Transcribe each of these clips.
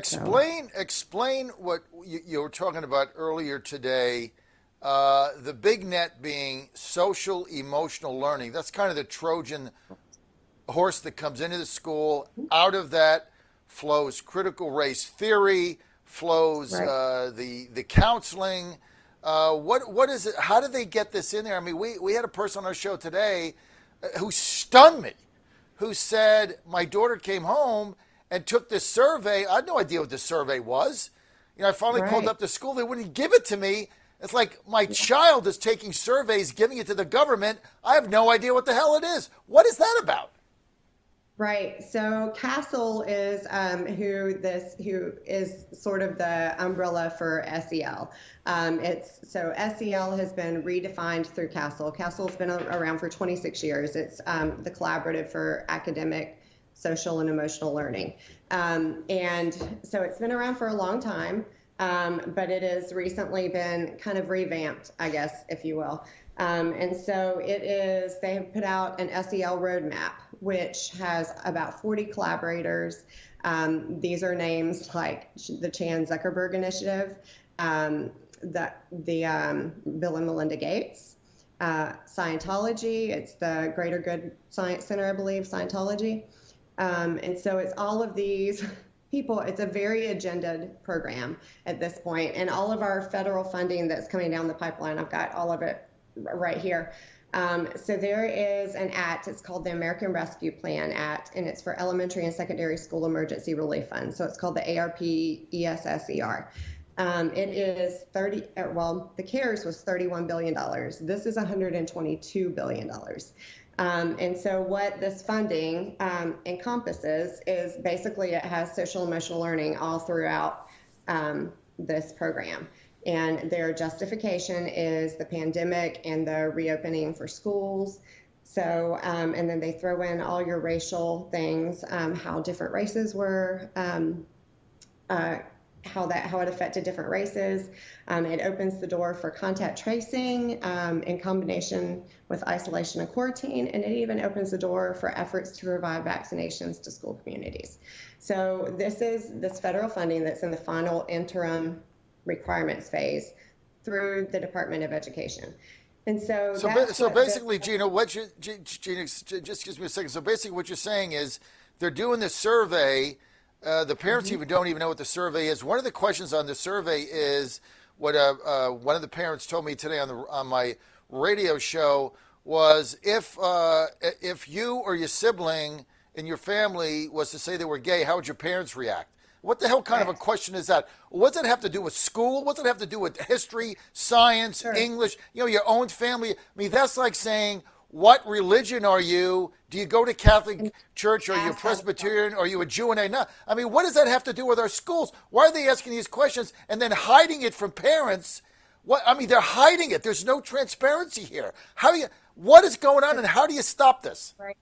So, Explain what you were talking about earlier today. The big net being social emotional learning. That's kind of the Trojan horse that comes into the school. Out of that flows critical race theory, flows right. the counseling. What is it? How did they get this in there? I mean, we had a person on our show today who stunned me, who said my daughter came home and took this survey. I had no idea what this survey was. I finally called Right. up the school. They wouldn't give it to me. It's like my child is taking surveys, giving it to the government. I have no idea what the hell it is. What is that about? Right. So Castle is who is sort of the umbrella for SEL. It's so SEL has been redefined through Castle. Castle's been around for 26 years. It's the collaborative for academic, social, and emotional learning. And so it's been around for a long time, but it has recently been kind of revamped, I guess, if you will. And so they have put out an SEL roadmap, which has about 40 collaborators. These are names like the Chan Zuckerberg Initiative, the Bill and Melinda Gates, Scientology. It's the Greater Good Science Center, I believe, Scientology. And so it's all of these people. It's a very agendaed program at this point, and all of our federal funding that's coming down the pipeline, I've got all of it right here. So there is an act, it's called the American Rescue Plan Act, and it's for elementary and secondary school emergency relief fund. So it's called the ARP ESSER. It is the CARES was $31 billion. This is $122 billion. And so what this funding encompasses is basically it has social emotional learning all throughout this program. And their justification is the pandemic and the reopening for schools. So, and then they throw in all your racial things, how different races were, how it affected different races. It opens the door for contact tracing in combination with isolation and quarantine, and it even opens the door for efforts to provide vaccinations to school communities. So this is this federal funding that's in the final interim requirements phase through the Department of Education. And so that's So what basically, Gina, Gina, just give me a second. So basically, what you're saying is they're doing this survey. The parents don't even know what the survey is. One of the questions on the survey is what one of the parents told me today on my radio show was if you or your sibling in your family was to say they were gay, how would your parents react? What the hell kind of a question is that? What does it have to do with school? What does it have to do with history, science, Sure. English? Your own family. I mean, that's like saying, what religion are you? Do you go to Catholic church? Are you Presbyterian? Are you a Jew? And not? I mean, what does that have to do with our schools? Why are they asking these questions and then hiding it from parents? They're hiding it. There's no transparency here. What is going on and how do you stop this? Right.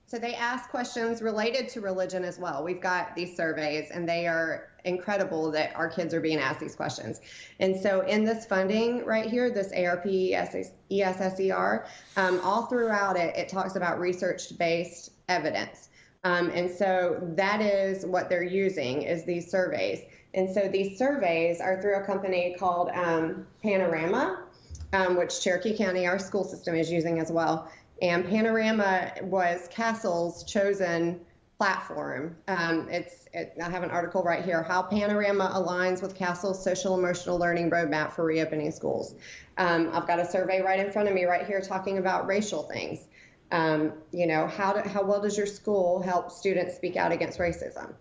So they ask questions related to religion as well. We've got these surveys, and they are incredible that our kids are being asked these questions. And so in this funding right here, this ARP ESSER, all throughout it, it talks about research-based evidence. And so that is what they're using is these surveys. And so these surveys are through a company called Panorama, which Cherokee County, our school system, is using as well. And Panorama was Castle's chosen platform. I have an article right here, how Panorama aligns with Castle's social emotional learning roadmap for reopening schools. I've got a survey right in front of me right here talking about racial things. How well does your school help students speak out against racism?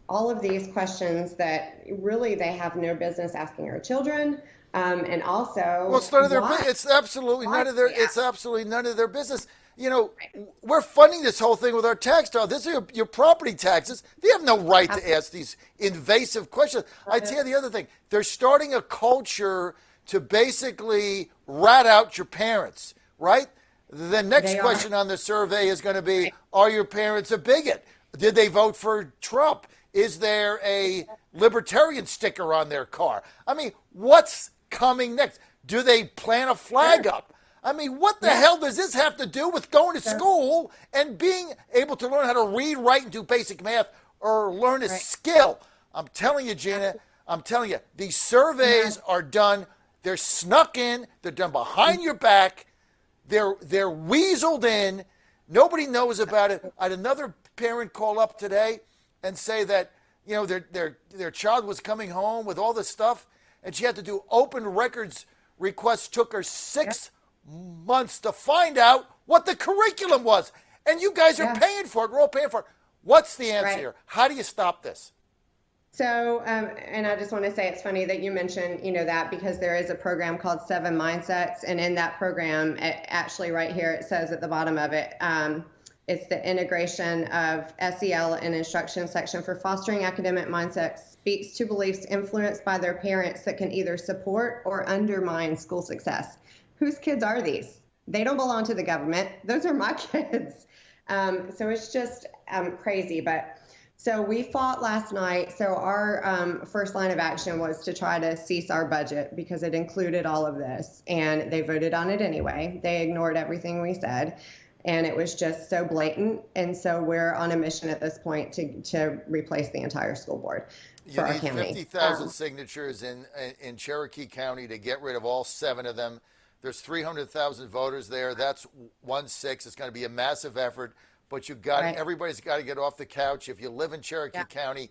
All of these questions that really they have no business asking our children. And also, well, it's none of their. It's absolutely none of their. It's absolutely none of their business. We're funding this whole thing with our tax dollars. This is your property taxes. They have no right to ask these invasive questions. I tell you the other thing. They're starting a culture to basically rat out your parents. Right. The next question on the survey is going to be: are your parents a bigot? Did they vote for Trump? Is there a libertarian sticker on their car? I mean, what's coming next? Do they plant a flag up? I mean, what the hell does this have to do with going to school and being able to learn how to read, write, and do basic math or learn a skill? I'm telling you, Gina, I'm telling you, these surveys are done. They're snuck in. They're done behind your back. They're weaseled in. Nobody knows about it. I had another parent call up today and say that, you know, their child was coming home with all this stuff, and she had to do open records requests. Took her 6 months to find out what the curriculum was. And you guys are paying for it. We're all paying for it. What's the answer here? How do you stop this? So, and I just want to say it's funny that you mentioned, you know, that because there is a program called 7 Mindsets. And in that program, actually right here, it says at the bottom of it, it's the integration of SEL and instruction section for fostering academic mindsets speaks to beliefs influenced by their parents that can either support or undermine school success. Whose kids are these? They don't belong to the government. Those are my kids. So it's just crazy. But so we fought last night. So our first line of action was to try to cease our budget because it included all of this. And they voted on it anyway. They ignored everything we said. And it was just so blatant. And so we're on a mission at this point to replace the entire school board for our county. You need 50,000 signatures in Cherokee County to get rid of all 7 of them. There's 300,000 voters there. That's 1/6. It's going to be a massive effort. But everybody's got to get off the couch. If you live in Cherokee County,